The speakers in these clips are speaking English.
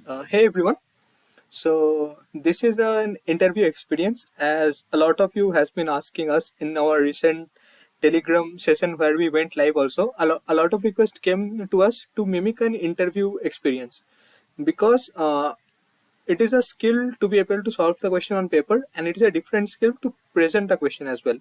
Hey everyone. So this is an interview experience as a lot of you has been asking us in our recent Telegram session where we went live also. A lot of requests came to us to mimic an interview experience because it is a skill to be able to solve the question on paper and it is a different skill to present the question as well.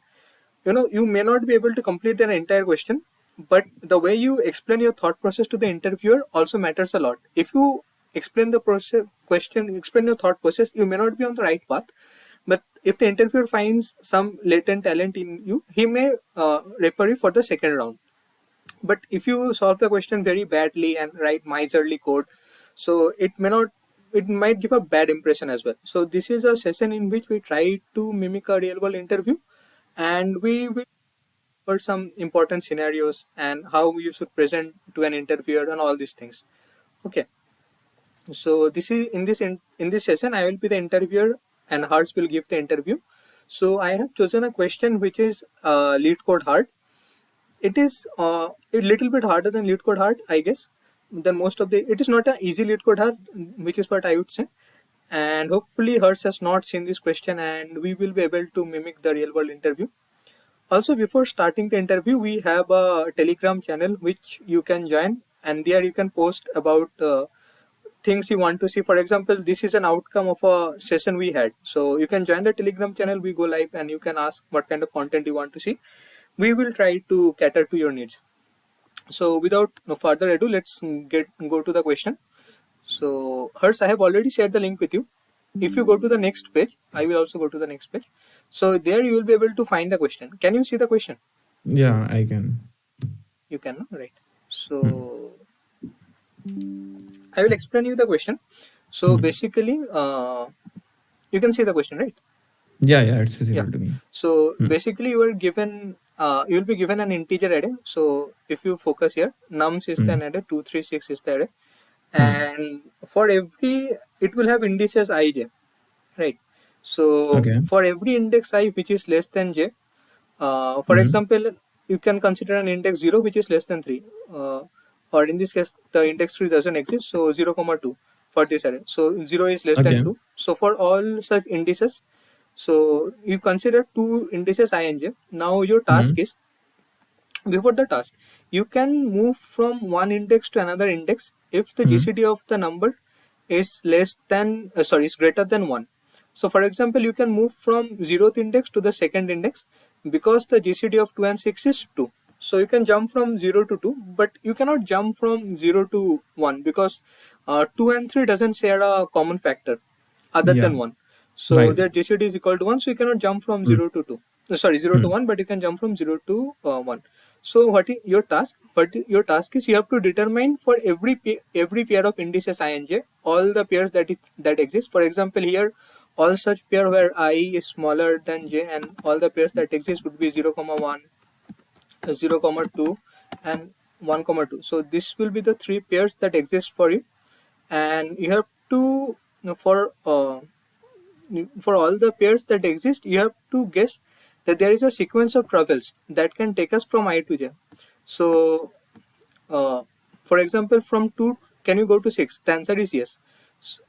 You may not be able to complete the entire question, but the way you explain your thought process to the interviewer also matters a lot. If you explain the process question, explain your thought process, you may not be on the right path, but if the interviewer finds some latent talent in you, he may refer you for the second round. But if you solve the question very badly and write miserly code, so it might give a bad impression as well. So this is a session in which we try to mimic a real world interview, and we will for some important scenarios and how you should present to an interviewer and all these things. Okay, so this is in this session I will be the interviewer and Harsh will give the interview. So I have chosen a question which is LeetCode hard. It is a little bit harder than LeetCode hard, I guess. Than most of the, it is not an easy LeetCode hard, which is what I would say. And hopefully Harsh has not seen this question and we will be able to mimic the real world interview. Also, before starting the interview, we have a Telegram channel which you can join, and there you can post about things you want to see. For example, this is an outcome of a session we had. So you can join the Telegram channel, we go live, and you can ask what kind of content you want to see. We will try to cater to your needs. So without no further ado, let's go to the question. So Hers, I have already shared the link with you. If you go to the next page, I will also go to the next page. So there you will be able to find the question. Can you see the question? Yeah, I can. You can, no? Right. So I will explain you the question. So basically, you can see the question, right? Yeah, it's Yeah. visible to me. So basically, you are given, you will be given an integer array. So if you focus here, nums is the array, 2, 3, 6 is the array, and for every, it will have indices ij, right? So Okay. for every index I which is less than j, for example, you can consider an index 0 which is less than 3, or in this case the index 3 doesn't exist, so 0 comma 2 for this array, so 0 is less than Okay. 2. So for all such indices, so you consider two indices I and j. Now your task is, before the task, you can move from one index to another index if the GCD of the number is less than is greater than 1. So for example, you can move from 0th index to the second index because the GCD of 2 and 6 is 2. So you can jump from 0 to 2, but you cannot jump from 0 to 1 because 2 and 3 doesn't share a common factor other Yeah. than 1. So Right. their GCD is equal to 1, so you cannot jump from 0 to 2. Sorry, 0 to 1, but you can jump from 0 to 1. So what is your task? Your task is, you have to determine for every pair of indices I and j, all the pairs that exist. For example, here all such pair where I is smaller than j and all the pairs that exist would be 0 comma 1, 0 comma 2 and 1 comma 2. So this will be the three pairs that exist for you, and you have to, for all the pairs that exist, you have to guess that there is a sequence of travels that can take us from I to j. So, for example, from 2, can you go to 6? The answer is yes.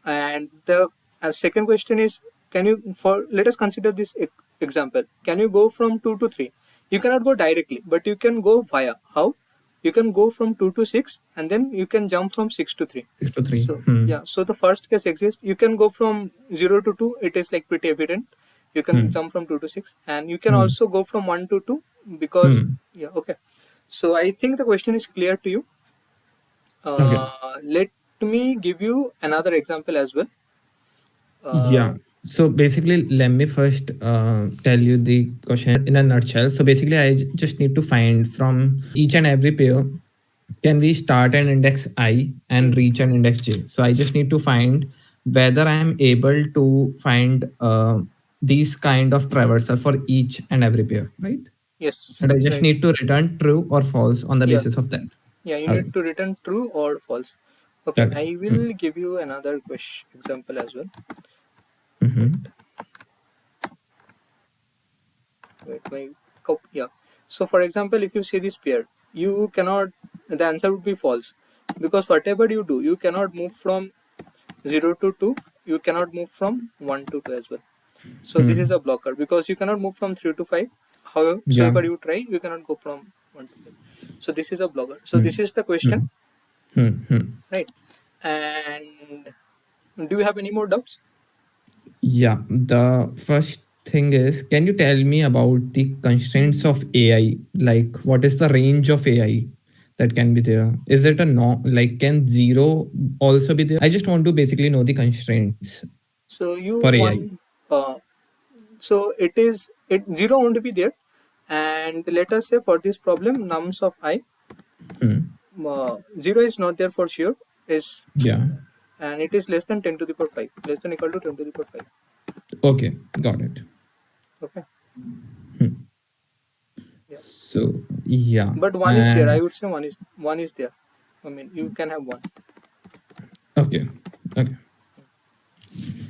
And the second question is, can you, for let us consider this example, can you go from 2 to 3? You cannot go directly, but you can go via. How? You can go from 2 to 6 and then you can jump from 6 to 3. 6 to 3. So yeah, so the first case exists. You can go from 0 to 2, it is like pretty evident. You can jump from 2 to 6, and you can also go from 1 to 2 because, yeah, okay. So I think the question is clear to you. Okay. Let me give you another example as well. Yeah. So basically, let me first tell you the question in a nutshell. So basically, just need to find from each and every pair, can we start an index I and reach an index j? So I just need to find whether I am able to find these kind of traversal for each and every pair, right? Yes, And I just right. need to return true or false on the Yeah, basis of that. yeah. You Okay. need to return true or false. Okay, Okay. I will give you another question example as well. Wait, Mm-hmm. my copy. Yeah. So for example, if you see this pair, you cannot. The answer would be false because whatever you do, you cannot move from 0 to 2, you cannot move from 1 to 2 as well. So this is a blocker because you cannot move from 3 to 5. Yeah. However you try, you cannot go from 1 to 5. So this is a blocker. So this is the question, Hmm. Hmm. right? And do you have any more doubts? Yeah, the first thing is, can you tell me about the constraints of AI? Like, what is the range of AI that can be there? Is it a no, like, can zero also be there? I just want to basically know the constraints So you for AI. want, so it 0 won't be there. And let us say for this problem, nums of I, Hmm. 0 is not there for sure, is, Yeah. and it is less than 10 to the power 5, less than equal to 10 to the power 5. Okay, got it. Okay. Hmm. Yeah. So yeah, But one is there. I and would say one is there. I mean, you can have one, okay, okay.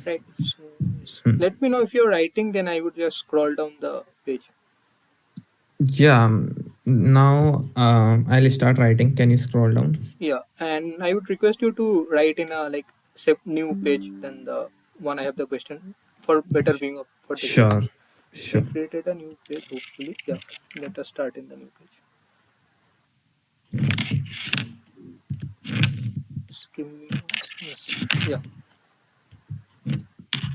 right? So yes. Hmm. Let me know if you're writing. Then I would just scroll down the page. Yeah. Now I'll start writing. Can you scroll down? Yeah, and I would request you to write in a like new page than the one I have the question for better viewing of for the group. Sure, So I sure. created a new page. Hopefully, yeah. Let us start in the new page. Just give me one second. Yes. Yeah.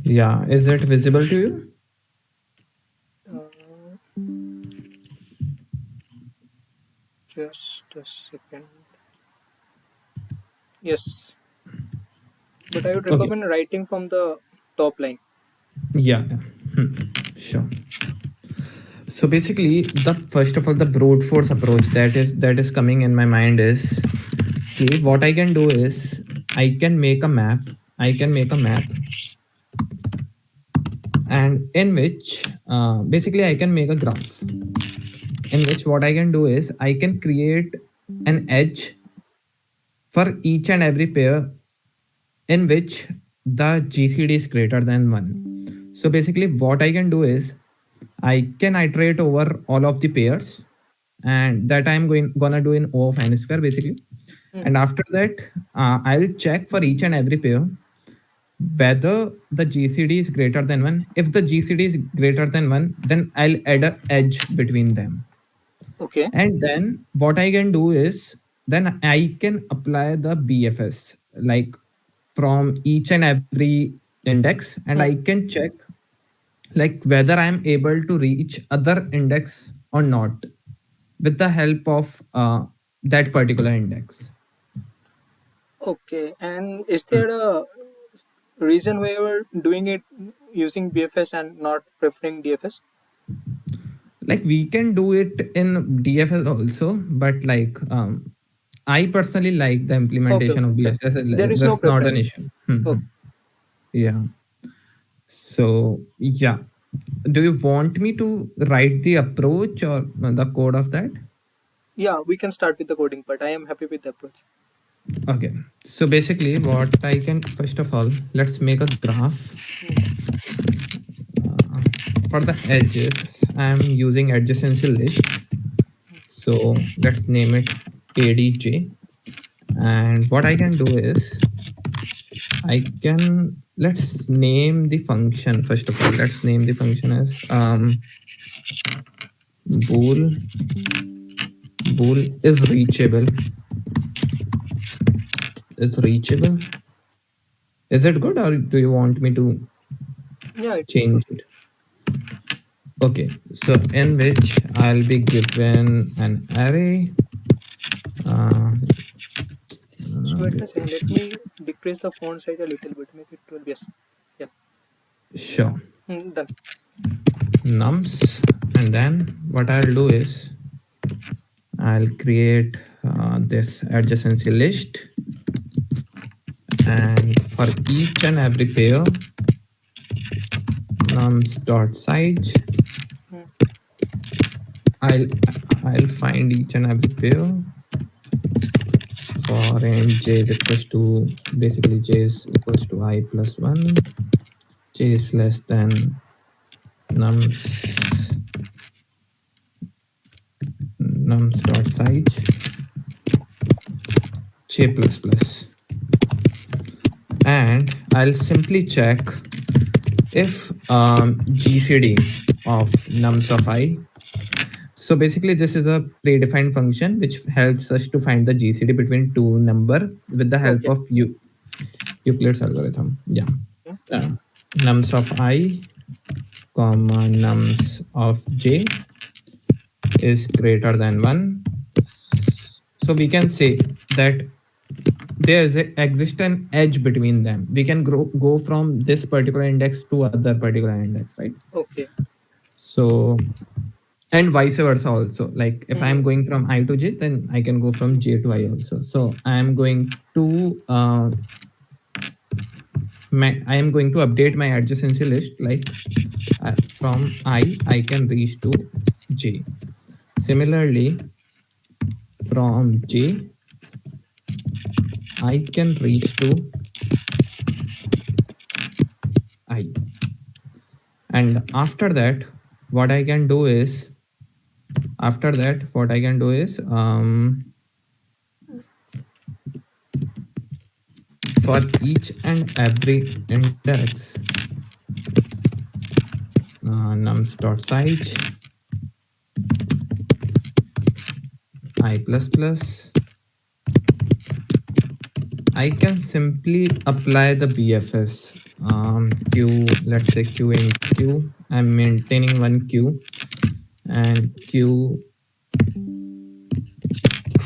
Yeah, is it visible to you? Uh, just a second. Yes, but I would Okay. recommend writing from the top line. Yeah, yeah. Sure. So basically, the first of all, the brute force approach that is coming in my mind is, okay, what I can do is I can make a map. I can make a map, and in which basically I can make a graph. In which what I can do is I can create an edge for each and every pair in which the GCD is greater than 1. So basically, what I can do is I can iterate over all of the pairs, and that I'm gonna do in O of n square basically. Hmm. And after that, I'll check for each and every pair whether the GCD is greater than 1. If the GCD is greater than 1, then I'll add a edge between them. Okay. And then what I can do is then I can apply the BFS like from each and every index, and I Hmm. can check like whether I'm able to reach other index or not with the help of that particular index. Okay. And is there a reason why you're doing it using BFS and not preferring DFS? Like we can do it in DFS also, but like I personally like the Okay. implementation Okay. of Okay. BFS. There is no That's not an preference. issue. Okay. Yeah. So yeah, do you want me to write the approach or the code of that? Yeah, we can start with the coding part. I am happy with the approach. Okay. So basically, what I can first of all, let's make a graph. For the edges, I'm using adjacency list. So let's name it ADJ. And what I can do is I can let's name the function first of all. Let's name the function as bool bool is reachable. Is it good or do you want me to Yeah, it is good. change it? Okay, so in which I'll be given an array. Uh, So wait a second. Let me decrease the font size a little bit. Make it 12. Yes. Yeah. sure, Done. nums, and then what I'll do is I'll create this adjacency list, and for each and every pair, nums dot size, Hmm. I'll I'll find each and every pair for range j is equals to basically j is equals to I plus 1, j is less than nums nums dot size j plus plus. and I'll simply check if GCD of nums of I. So basically, this is a predefined function which helps us to find the GCD between two number with the help Okay. of Euclid's algorithm. Yeah, Yeah. uh, nums of I, comma nums of j is greater than one. So we can say that exists an edge between them. We can go from this particular index to other particular index, right? Okay. So and vice versa also. Like if I am Mm-hmm. going from I to j, then I can go from j to I also. So I am going to I am going to update my adjacency list. Like from I can reach to j. Similarly, from j I can reach to I. And what I can do is after that what I can do is for each and every index nums dot size I plus plus, I can simply apply the BFS q, let's say q in q. I'm maintaining one q and q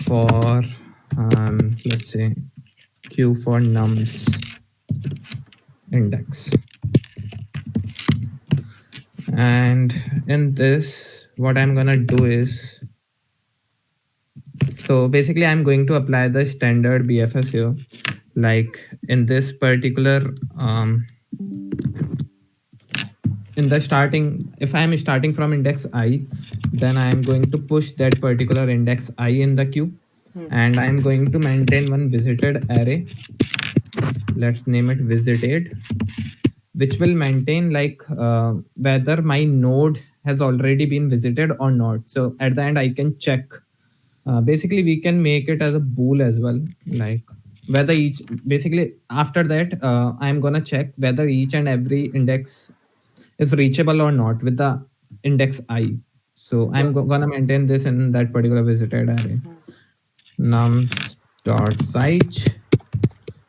for let's say q for nums index. And in this, what I'm gonna do is, so basically I'm going to apply the standard BFS here. Like in this particular in the starting, if I am starting from index I, then I am going to push that particular index I in the queue, Mm-hmm. and I am going to maintain one visited array. Let's name it visited, which will maintain like whether my node has already been visited or not. So at the end, I can check. Basically, we can make it as a bool as well, like whether each. Basically, after that, I'm gonna check whether each and every index is reachable or not with the index I. So I'm Got it. gonna maintain this in that particular visited array. Mm. Nums dot size.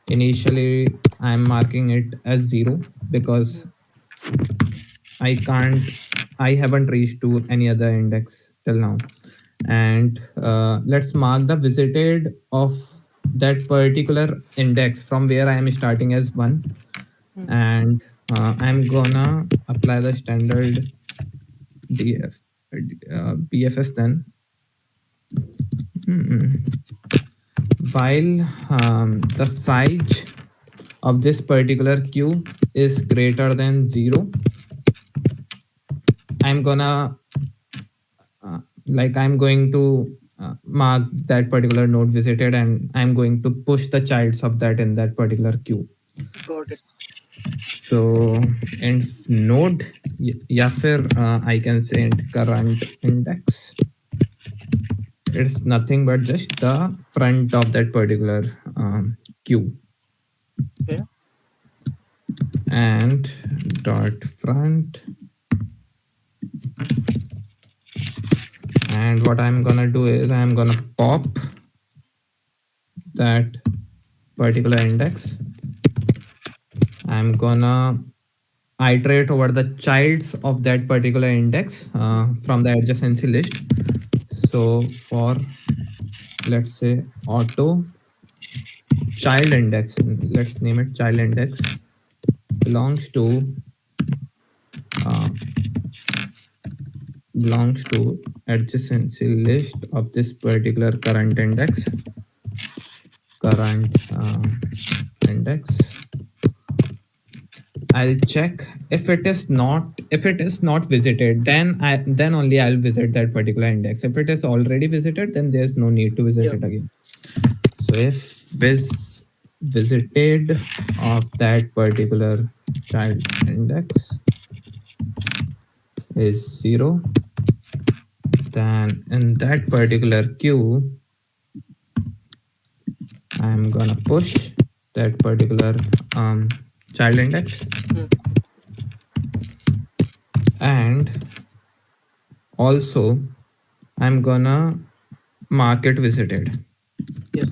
Initially, I'm marking it as 0 because Mm. I can't, I haven't reached to any other index till now. And let's mark the visited of that particular index from where I am starting as 1. Mm. And I'm gonna apply the standard BFS then. Mm-mm. While the size of this particular queue is greater than 0, I'm gonna I'm going to mark that particular node visited, and I'm going to push the childs of that in that particular queue. Got it. So in node या फिर I can say current index, it's nothing but just the front of that particular queue. Yeah. And dot front, and what I'm gonna do is I'm gonna pop that particular index. I'm gonna iterate over the childs of that particular index Mm. from the adjacency list. So for, let's say, auto child index, let's name it child index, belongs to uh, adjacency list of this particular current index. Current index. I'll check if it is not visited, then only I'll visit that particular index. If it is already visited, then there's no need to visit Yeah. it again. So if visited of that particular child index is 0, then in that particular queue, I'm gonna push. that particular child index, Mm. and also I'm gonna mark it visited. Yes.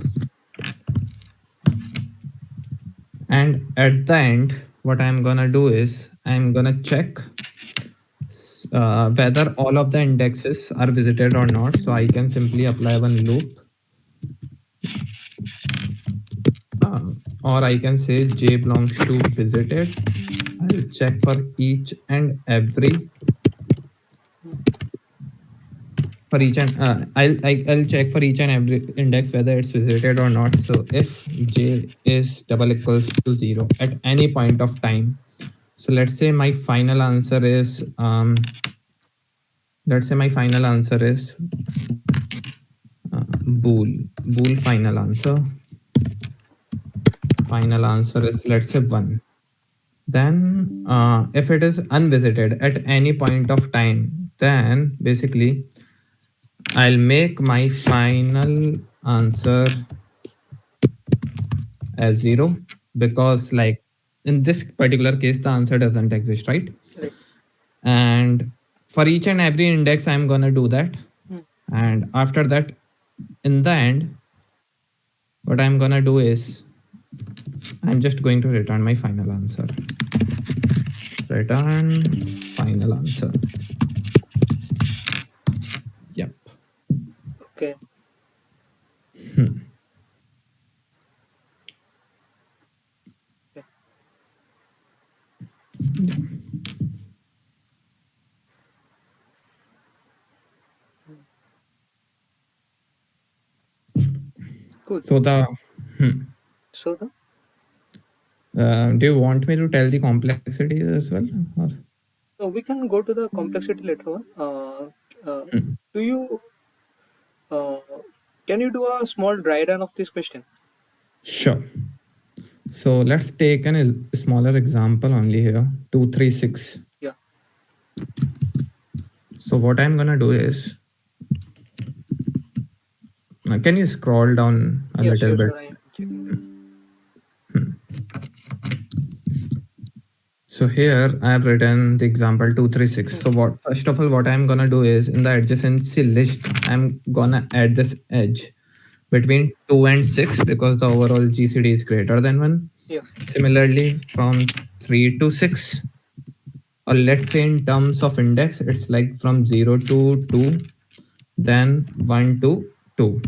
And at the end, what I'm gonna do is I'm gonna check whether all of the indexes are visited or not. So I can simply apply one loop, uh, or I can say j belongs to visited. I'll check for each and every for each and I'll check for each and every index whether it's visited or not. So if j is double equals to 0 at any point of time, so let's say my final answer is bool final answer. Final answer is, let's say, 1. Then if it is unvisited at any point of time, then basically I'll make my final answer as 0, because like in this particular case the answer doesn't exist, right? Right. And for each and every index I'm gonna do that. Mm. And after that, in the end, what I'm gonna do is I'm just going to return my final answer. Return final answer. Yep. Okay. Okay. Cool. So the So the do you want me to tell the complexities as well, or so we can go to the complexity later on. Do you uh, can you do a small dry run of this question? sure? So let's take an smaller example only here. 236. Yeah. So what I'm gonna do is, can you scroll down a Yeah. little Sure. bit? Sure. I am checking that. So here I have written the example 236. Mm. So what, first of all, what I'm gonna do is in the adjacency list, I'm gonna add this edge between 2 and 6 because the overall GCD is greater than 1. Yeah. Similarly, from 3 to 6, or let's say in terms of index, it's like from 0 to 2, then 1 to 2.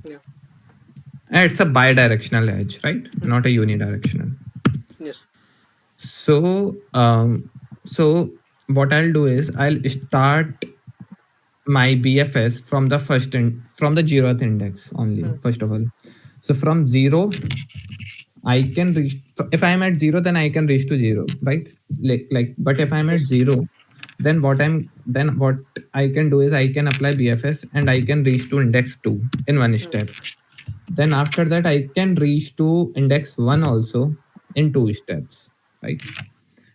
Yeah. It's a bidirectional edge, right? Mm. Not a unidirectional. Yes. So, so what I'll do is I'll start my BFS from the from the 0th index only. Mm. First of all, so from 0, I can reach. If I'm at 0, then I can reach to 0, right? But if I'm at Yes. 0, then what I can do is I can apply BFS and I can reach to index 2 in one Mm. step. Then after that, I can reach to index 1 also in 2 steps, right?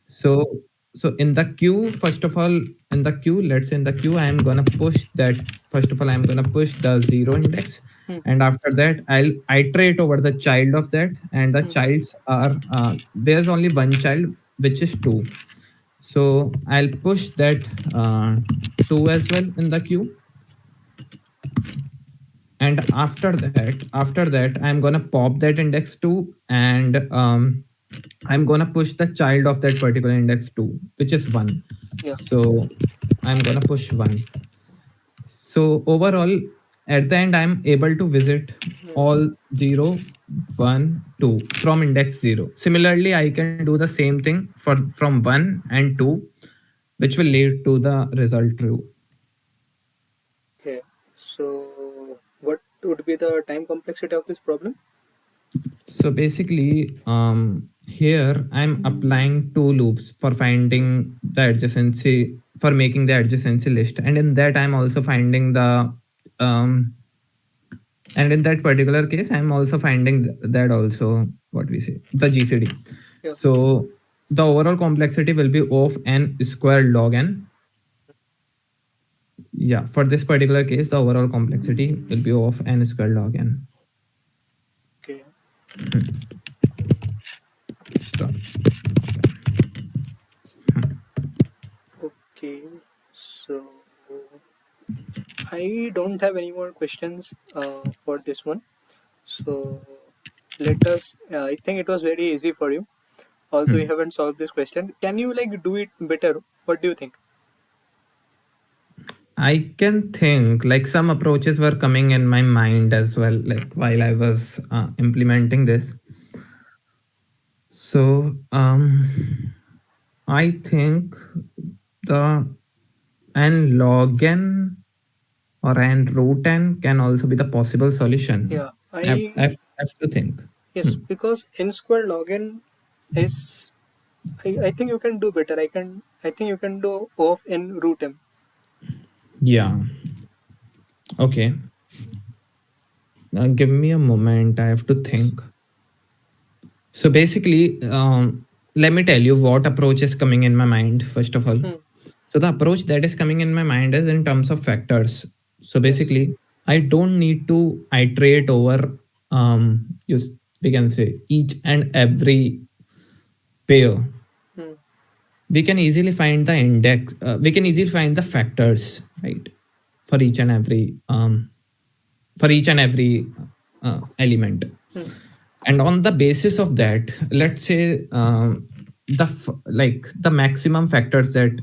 So so in the queue, first of all, in the queue, let's say in the queue, I'm gonna push that. First of all, I'm gonna push the 0 index, Mm. and after that, I'll iterate over the child of that, and the Mm. childs are there's only one child, which is 2. So I'll push that 2 as well in the queue, and after that I'm gonna pop that index 2, and I'm gonna push the child of that particular index 2, which is 1. Yeah. So I'm gonna push 1. So overall, at the end, I'm able to visit Mm. all 0, 1, 2 from index 0. Similarly, I can do the same thing for from 1 and 2, which will lead to the result true. Okay. So what would be the time complexity of this problem? So basically, here I'm applying two loops for finding the adjacency, for making the adjacency list, and in that I'm also finding the um, and in that particular case I'm also finding that also, what we say, the GCD. Yeah. So the overall complexity will be of n square log n. Yeah, for this particular case, the overall complexity will be of n square log n. Okay. I don't have any more questions for this one. So let us. I think it was very easy for you, although you haven't solved this question. Can you like do it better? What do you think? I can think like some approaches were coming in my mind as well, like while I was implementing this. So I think the and login or and root n can also be the possible solution. Yeah, I I have to think. yes, Hmm. because n square login is. I think you can do better. I think you can do of n root m. Yeah. Okay. Give me a moment. I have to Yes. think. So basically, let me tell you what approach is coming in my mind, first of all. Hmm. So the approach that is coming in my mind is in terms of factors. So Yes. basically, I don't need to iterate over, use, we can say, each and every pair. Hmm. We can easily find the index, we can easily find the factors, right? For each and every, element. Hmm. And on the basis of that, let's say like the maximum factors that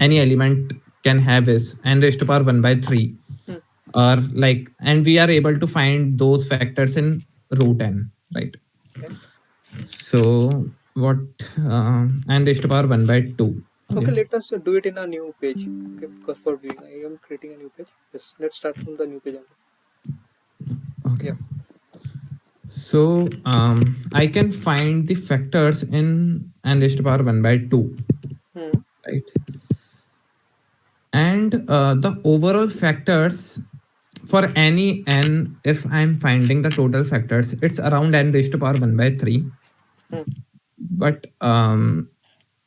any element can have is n raised to power 1 by 3, Hmm. or like, and we are able to find those factors in root n, right? Okay. So what, n raised to power 1 by 2. Okay. Okay. Let us do it in a new page. Okay. Because for viewing, I am creating a new page. Yes. Let's start from the new page only. Okay. Yeah. So I can find the factors in n raised to power 1 by 2, Hmm. right? And the overall factors for any n, if I'm finding the total factors, it's around n raised to power 1 by 3. Hmm. But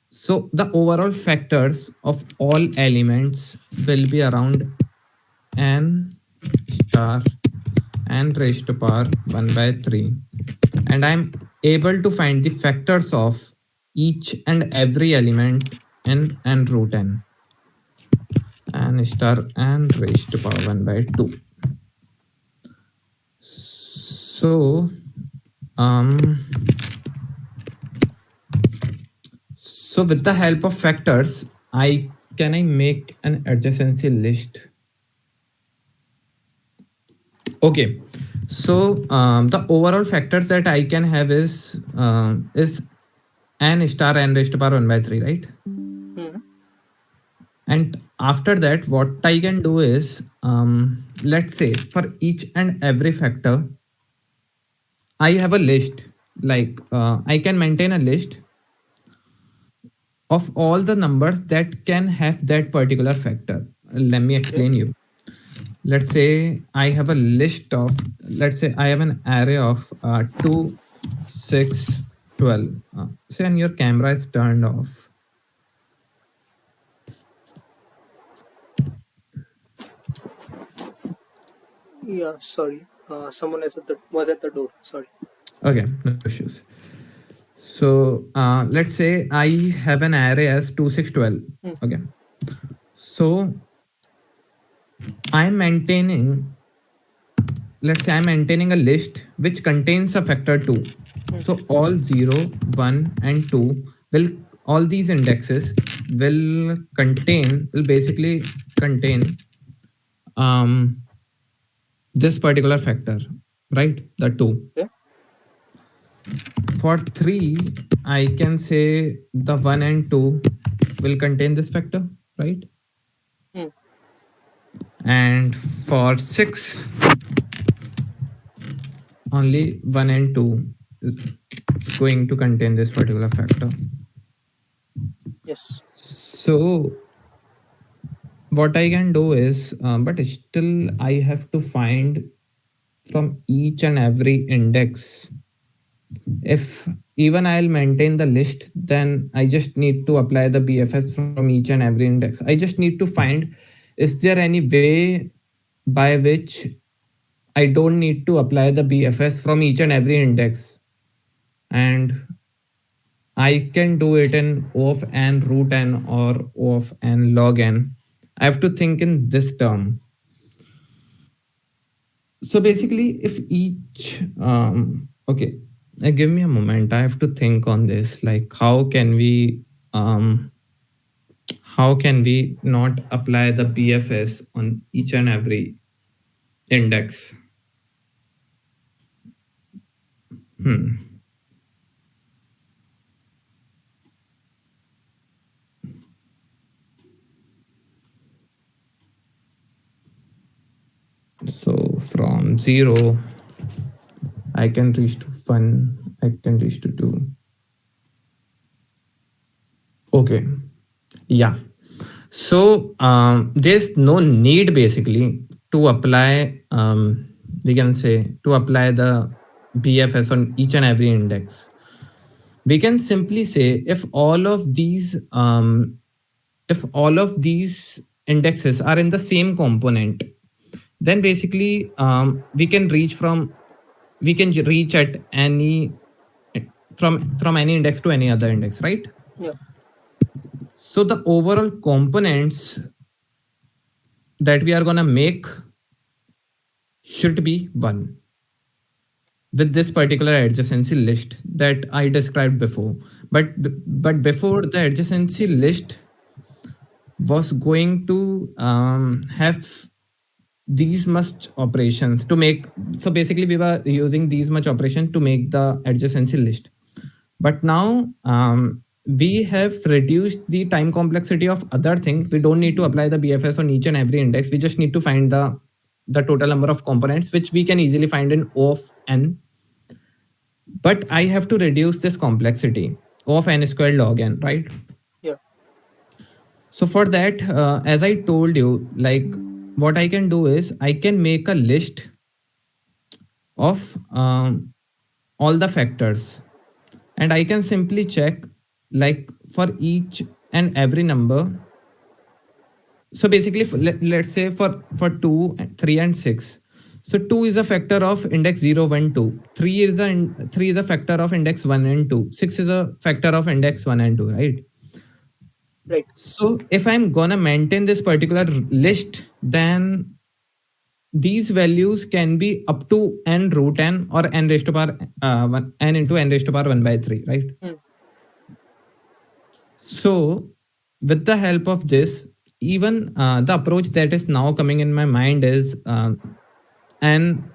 so the overall factors of all elements will be around n star n raised to power 1 by 3. And I'm able to find the factors of each and every element in n root n, n star n raised to power 1 by 2. So um so with the help of factors, I make an adjacency list. Okay. So the overall factors that I can have is n star n raised to power 1 by 3, right? Hmm. And after that, what I can do is, let's say for each and every factor, I have a list. Like I can maintain a list of all the numbers that can have that particular factor. Let me Okay. explain you. Let's say I have a list of, let's say I have an array of 2, 6, 12. Say, and your camera is turned off. Yeah. Sorry. Someone is at the was at the door. Sorry. Okay, no issues. So let's say I have an array as 2, 6, 12. Hmm. Okay. So I'm maintaining, let's say I'm maintaining a list which contains a factor 2. Hmm. So all 0, 1, and 2 will, all these indexes will basically contain um, this particular factor, right? The 2. Okay. For 3, I can say the 1 and 2 will contain this factor, right? Hmm. And for 6, only 1 and 2 is going to contain this particular factor. Yes. So what I can do is, but still I have to find from each and every index. If even I'll maintain the list, then I just need to apply the BFS from each and every index. I just need to find, is there any way by which I don't need to apply the BFS from each and every index, and I can do it in O of n root n or O of n log n. I have to think in this term. So basically, if each okay, give me a moment. I have to think on this. Like, um how can we not apply the BFS on each and every index? Hmm. So from zero, I can reach to one. I can reach to two. Okay. Yeah. So there's no need basically to apply. We can say to apply the BFS on each and every index. We can simply say if all of these indexes are in the same component, then basically we can reach at any from any index to any other index, right? Yeah. So the overall components that we are going to make should be one with this particular adjacency list that I described before. But before, the adjacency list was going to have these much operations to make. So basically we were using these much operation to make the adjacency list. But now we have reduced the time complexity of other things. We don't need to apply the BFS on each and every index. We just need to find the total number of components, which we can easily find in O of n. But I have to reduce this complexity of n squared log n, right? Yeah. So for that, as I told you, like what I can do is I can make a list of all the factors, and I can simply check like for each and every number. So basically, let's say for 2, 3, and 6. So 2 is a factor of index 0, 1, 2. 3 is a factor of index 1 and 2. 6 is a factor of index 1 and 2, right? Right. So if I'm gonna maintain this particular list, then these values can be up to n root n or n raised to power n into n raised to power 1 by 3, right? Mm. So with the help of this, even the approach that is now coming in my mind is n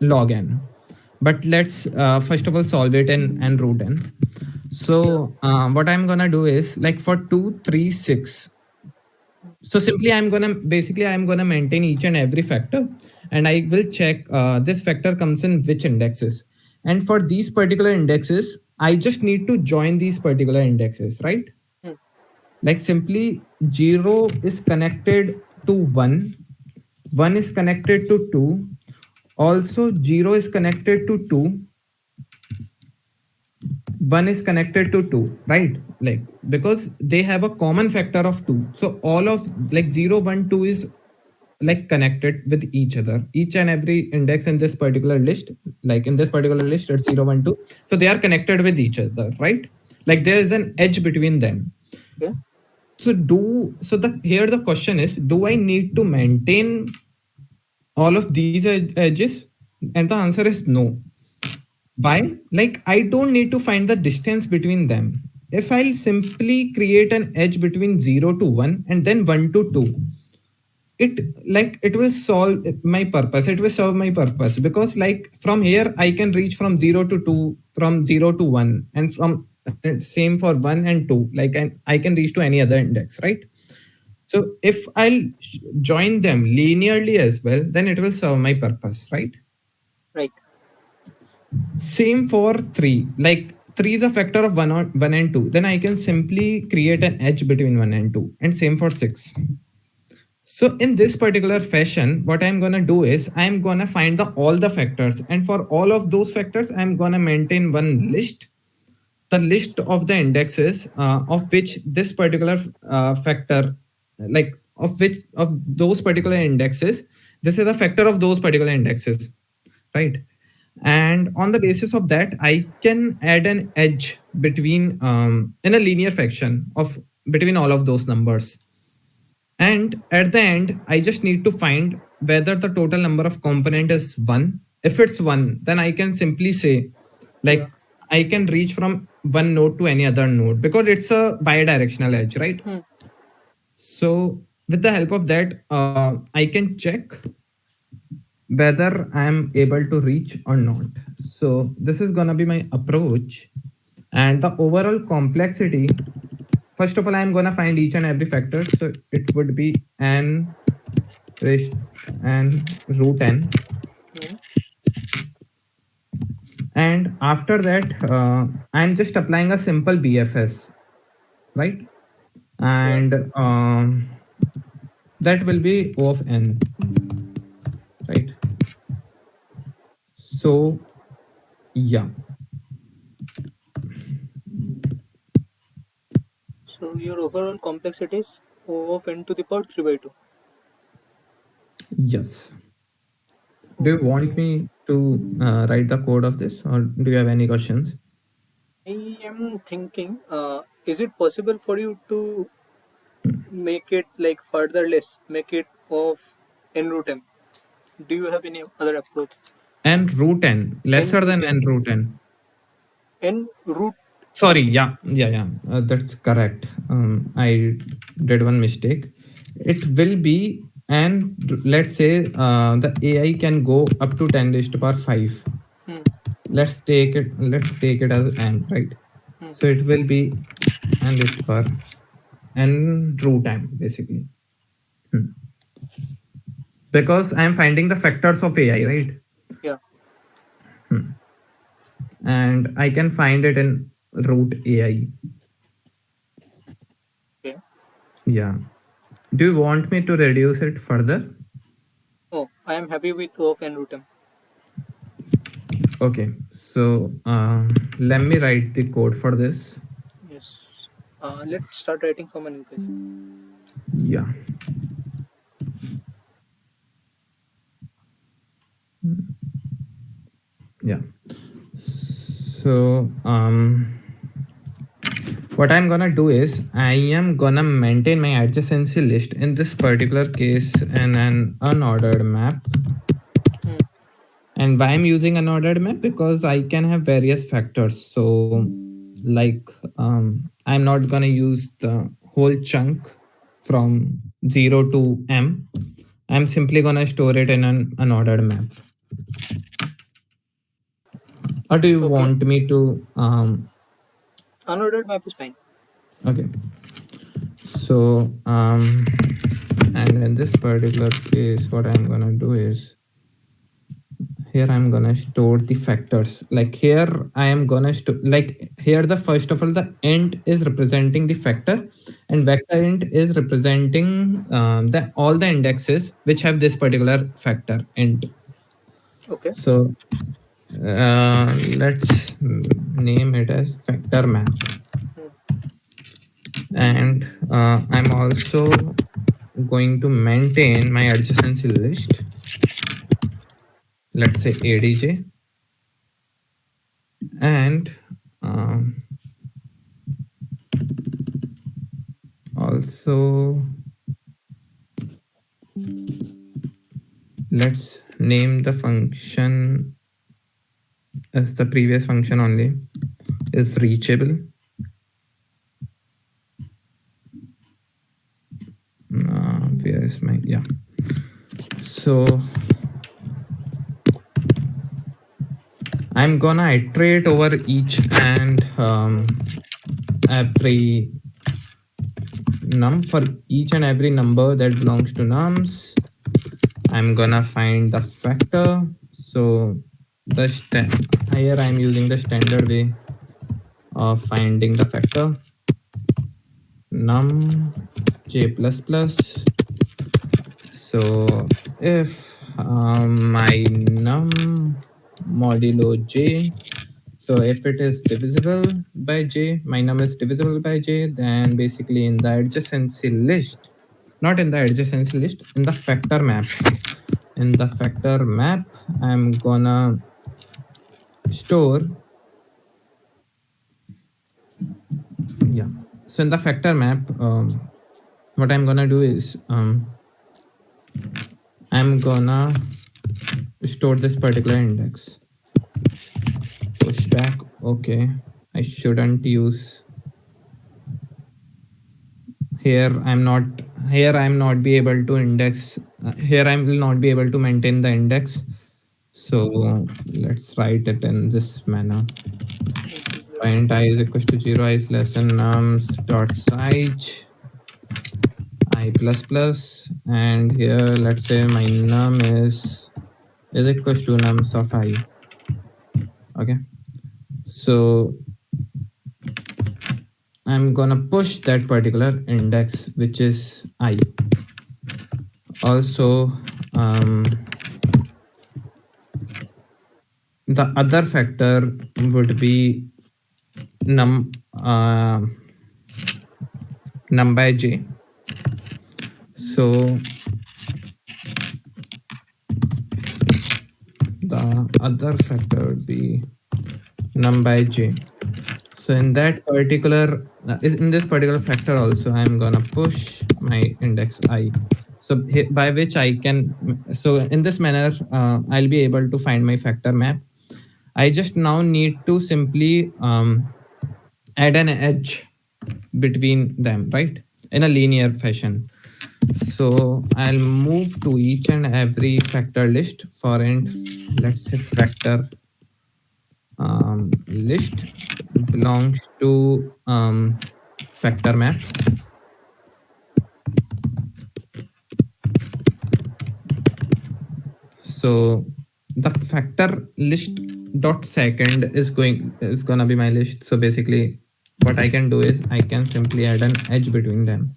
log n. But let's first of all solve it in n root n. Yeah. So what I'm gonna do is like for 2, 3, 6. So simply I'm gonna maintain each and every factor, and I will check this factor comes in which indexes. And for these particular indexes, I just need to join these particular indexes, right? Mm. Like simply 0 is connected to 1, 1 is connected to 2, also 0 is connected to 2, 1 is connected to 2, right? Like because they have a common factor of 2, so all of like 0, 1, 2 is like connected with each other. Each and every index in this particular list, like in this particular list at 0, 1, 2, so they are connected with each other, right? Like there is an edge between them. Okay. So here the question is, do I need to maintain all of these edges? And the answer is no. Why? Like I don't need to find the distance between them. If I'll simply create an edge between 0 to 1 and then 1 to 2, it like it will solve my purpose, it will serve my purpose, because like from here I can reach from 0 to 2, from 0 to 1, and from same for 1 and 2, like I can reach to any other index, right? So if I'll join them linearly as well, then it will serve my purpose, right? Right. Same for 3. Like 3 is a factor of 1 and 2. Then I can simply create an edge between 1 and 2. And same for 6. So in this particular fashion, what I'm gonna do is I'm gonna find all the factors, and for all of those factors, I'm gonna maintain one list, the list of the indexes of which this particular factor, like of those particular indexes, this is a factor of those particular indexes, right? And on the basis of that, I can add an edge between in a linear fraction of between all of those numbers. And at the end, I just need to find whether the total number of component is 1. If it's 1, then I can simply say, Yeah. like, I can reach from one node to any other node because it's a bidirectional edge, right? Hmm. So with the help of that, I can check whether I'm able to reach or not. So this is gonna be my approach. And the overall complexity, first of all, I'm gonna find each and every factor. So it would be n raised n root n. Hmm. And after that, I'm just applying a simple BFS, right? Yeah. And that will be O of n, right? So yeah, So your overall complexity is O of n to the power 3 by 2. yes. Do you want Okay. me to write the code of this, or do you have any questions? I am thinking, is it possible for you to make it like further less, make it of n root m? Do you have any other approach? N root n, N lesser root than n. n root n. N root Sorry, n. yeah. That's correct. I did one mistake. It will be, and let's say the AI can go up to 10 raised to power 5. Hmm. Let's take it as n, right? Hmm. So it will be n raised to power n root m basically. Hmm. Because I'm finding the factors of AI, right? Yeah. Hmm. And I can find it in root AI. Okay. Yeah. Do you want me to reduce it further? Oh, I am happy with O of n root m. Okay, so let me write the code for this. Yes. Let's start writing from a new page. Yeah, yeah. So what I'm gonna do is I am gonna maintain my adjacency list in this particular case in an unordered map. Hmm. And why I'm using unordered map? Because I can have various factors. So like I'm not gonna use the whole chunk from 0 to m. I'm simply gonna store it in an unordered map. Or do you Okay. want me to Unordered map is fine. okay. So and in this particular case what I'm gonna do is here I'm gonna store the factors. Like here I am gonna store, like here the first of all the int is representing the factor, and vector int is representing the all the indexes which have this particular factor int. Okay. So let's name it as factor map. Hmm. And I'm also going to maintain my adjacency list, let's say adj. And also let's name the function as the previous function only, is reachable. Where is my, yeah. So I'm gonna iterate over each and every num, for each and every number that belongs to nums. I'm gonna find the factor. So the here I'm using the standard way of finding the factor, num j plus plus. So if my num modulo j, so if it is divisible by j, my num is divisible by j, then basically in the adjacency list, not in the adjacency list, in the factor map. In the factor map, I'm gonna store, yeah. So in the factor map, what I'm gonna do is I'm gonna store this particular index. Push back. Okay. I shouldn't use here. I'm not be able to index. Here I will not be able to maintain the index. So let's write it in this manner. Find I is equals to 0, I is less than nums dot size I plus plus, and here let's say my num is equals to nums of I. Okay, so I'm gonna push that particular index which is I. Also, the other factor would be num uh, num by j. So the other factor would be num by j. So in that particular is in this particular factor also, I'm gonna push my index I. So by which I can, so in this manner, I'll be able to find my factor map. I just now need to simply add an edge between them, right? In a linear fashion. So I'll move to each and every factor list for int, let's say factor list belongs to factor map. So the factor list dot second is gonna be my list. So basically what I can do is I can simply add an edge between them.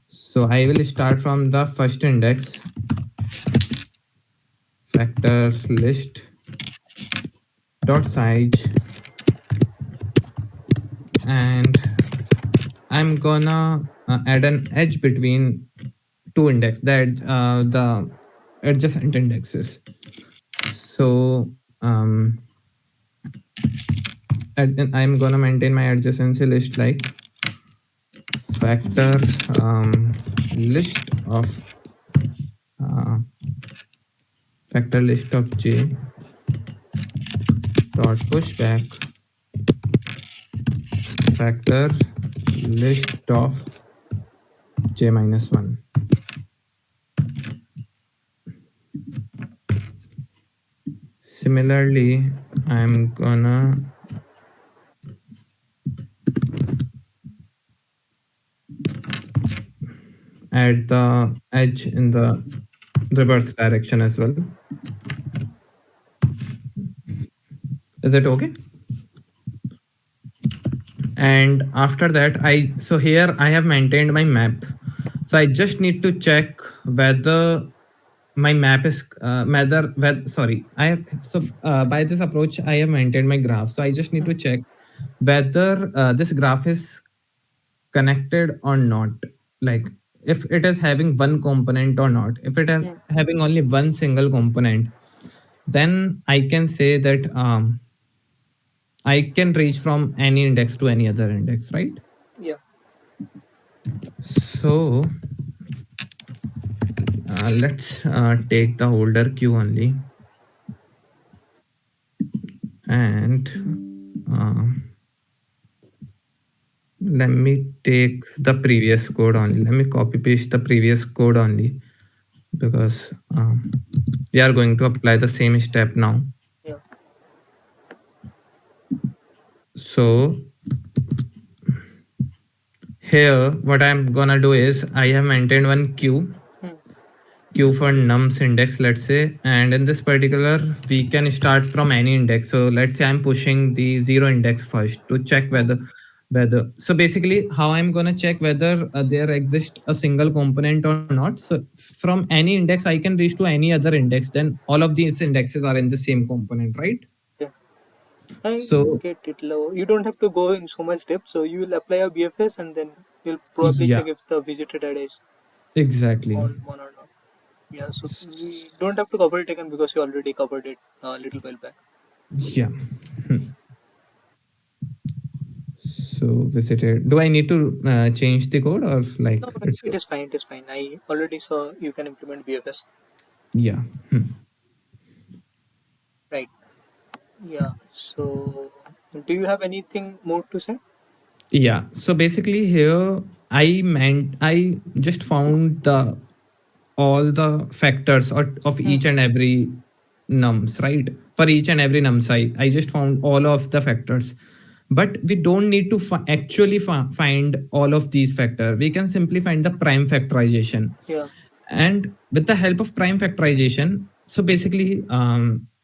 So I will start from the first index, factor list dot size, and I'm gonna add an edge between two index, that the adjacent indexes. So I'm gonna maintain my adjacency list like factor list of uh, factor list of j dot pushback factor list of j minus 1. Similarly, I'm gonna add the edge in the reverse direction as well. Is it okay? And after that, so here I have maintained my map. So I just need to check whether my map is whether sorry I have, so by this approach I have maintained my graph. So I just need to check whether this graph is connected or not, like if it is having one component or not. If it is having only one single component, then I can say that I can reach from any index to any other index, right? Yeah. So let's take the older queue only, and let me take the previous code only. Let me copy paste the previous code only, because we are going to apply the same step now. Yeah. So here what I'm gonna do is I have maintained one queue for nums index, let's say, and in this particular we can start from any index. So let's say I'm pushing the 0 index first to check whether so basically how I'm gonna check whether there exists a single component or not. So from any index I can reach to any other index, then all of these indexes are in the same component, right? Yeah. I So get it. Low. You don't have to go in so much depth. So you will apply a BFS and then you'll probably yeah, check if the visited data is exactly. on one or not. Yeah. So we don't have to cover it again because you already covered it a little while back. Yeah. So visited. Do I need to change the code, or like No, it's it is fine. It is fine. I already saw you can implement BFS. Yeah. Right. Yeah. So, do you have anything more to say? Yeah. So basically here I just found the all the factors of Hmm. each and every nums, right? For each and every nums, I just found all of the factors. But we don't need to actually find all of these factors. We can simply find the prime factorization. Yeah. And with the help of prime factorization, so basically,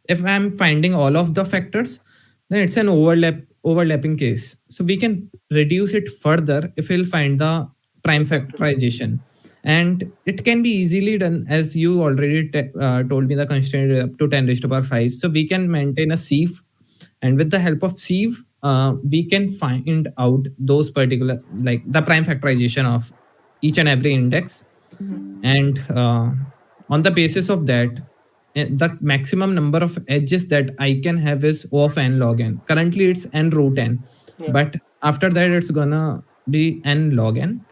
if I'm finding all of the factors, then it's an overlapping case. So we can reduce it further if we'll find the prime Prime factor. factorization. And it can be easily done, as you already told me the constraint up to 10 raised to power 5. So we can maintain a sieve, and with the help of sieve, we can find out those particular, like the prime factorization of each and every index. And on the basis of that, the maximum number of edges that I can have is O of n log n. Currently it's n root n, Yeah. but after that it's gonna be n log n.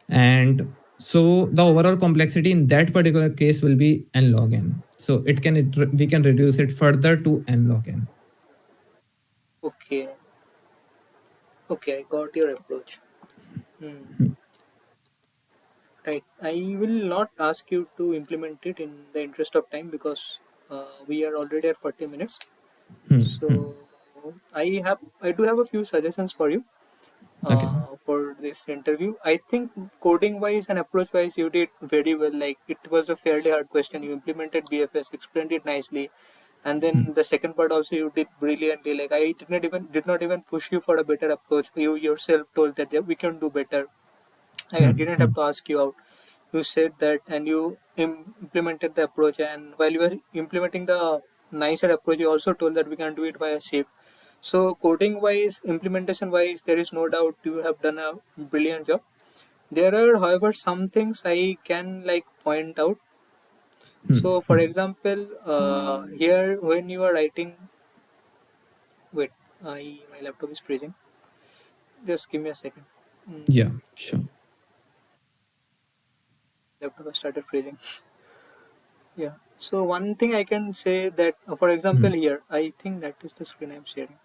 And so the overall complexity in that particular case will be n log n. So we can reduce it further to n log n. Okay. Okay. I got your approach. Hmm. Right. I will not ask you to implement it in the interest of time because we are already at 40 minutes. Hmm, hmm. So I do have a few suggestions for you Okay. for this interview. I think coding wise and approach wise, you did very well. Like it was a fairly hard question. You implemented BFS, explained it nicely, and Hmm, then the second part also you did brilliantly. Like I did not even push you for a better approach. You yourself told that, yeah, we can do better. I hmm, didn't hmm, have to ask you out. You said that, and you implemented the approach. And while you were implementing the nicer approach, you also told that we can do it via shape. So coding wise, implementation wise, there is no doubt you have done a brilliant job. There are, however, some things I can like point out. hmm, So, for hmm. example, here when you are writing, wait, my laptop is freezing. Just give me a second. Yeah, Mm, sure. Laptop has started freezing. Yeah. So one thing I can say that, for Hmm. example, here I think that is the screen I'm sharing.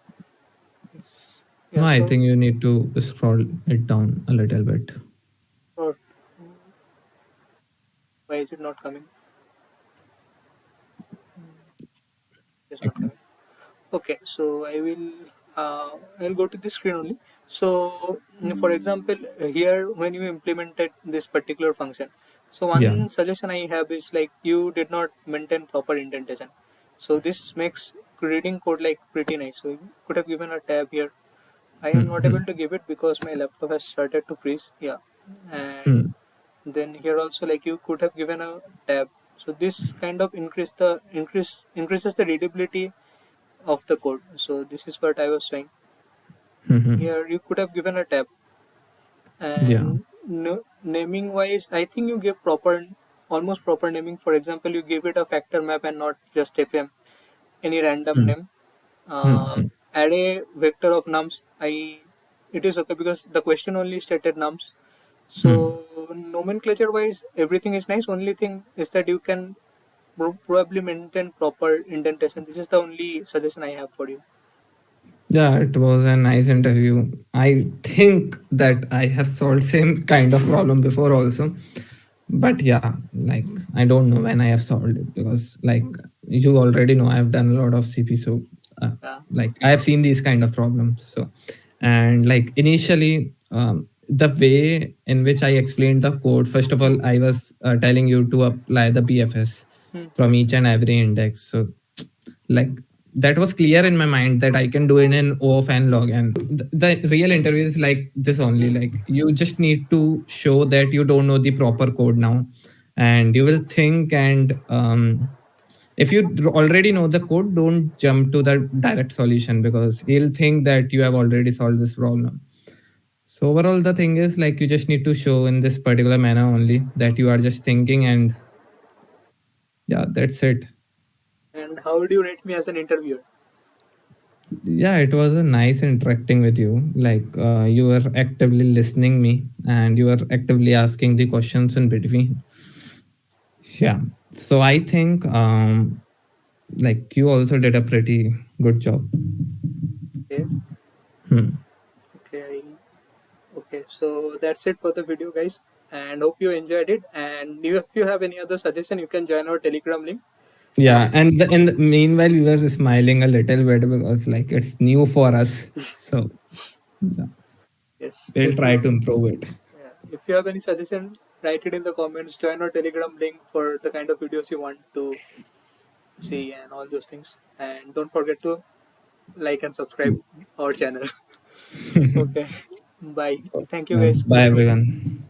Yes. No, Yeah. I So, think you need to scroll it down a little bit. or why is it not coming? It's not Okay. coming. Okay, so I'll go to the screen only. So for example, here when you implemented this particular function, so Yeah. one suggestion I have is like you did not maintain proper indentation. So this makes reading code like pretty nice. So you could have given a tab here. I am Hmm, not hmm, able to give it because my laptop has started to freeze. Yeah, and hmm, then here also like you could have given a tab. So this kind of increases the readability of the code. So this is what I was saying. hmm, hmm. Here you could have given a tab, Yeah. and naming wise, I think you give almost proper naming. For example, you give it a factor map and not just FM, any random Hmm, name. hmm, Uh, hmm, Add a vector of nums. It is okay because the question only stated nums. hmm. So nomenclature wise, everything is nice. Only thing is that you can probably maintain proper indentation. This is the only suggestion I have for you. Yeah, it was a nice interview. I think that I have solved same kind of problem before also. But yeah, like I don't know when I have solved it, because like you already know I've done a lot of CP. So uh, Yeah. like I have seen these kind of problems. So, and like initially, the way in which I explained the code, first of Hmm. all, I was telling you to apply the BFS Hmm. from each and every index. So like that was clear in my mind that I can do it in O of n log n. The real interview is like this only. Hmm. Like you just need to show that you don't know the proper code now, and you will think. And if you already know the code, don't jump to the direct solution, because he'll think that you have already solved this problem. So overall, the thing is like you just need to show in this particular manner only that you are just thinking, and yeah, that's it. And how would you rate me as an interviewer? Yeah, it was a nice interacting with you. Like you were actively listening me, and you were actively asking the questions in between. Yeah. So I think like you also did a pretty good job. Okay. Hmm. Okay. Okay. So that's it for the video, guys. And hope you enjoyed it. And if you have any other suggestion, you can join our Telegram link. Yeah, And and in the meanwhile, we were smiling a little bit because like it's new for us. So yeah, yes, we'll if try you to improve it. if you have any suggestion, write it in the comments. Join our Telegram link for the kind of videos you want to see and all those things. And don't forget to like and subscribe our channel. Okay. Bye. Thank you guys. Bye everyone.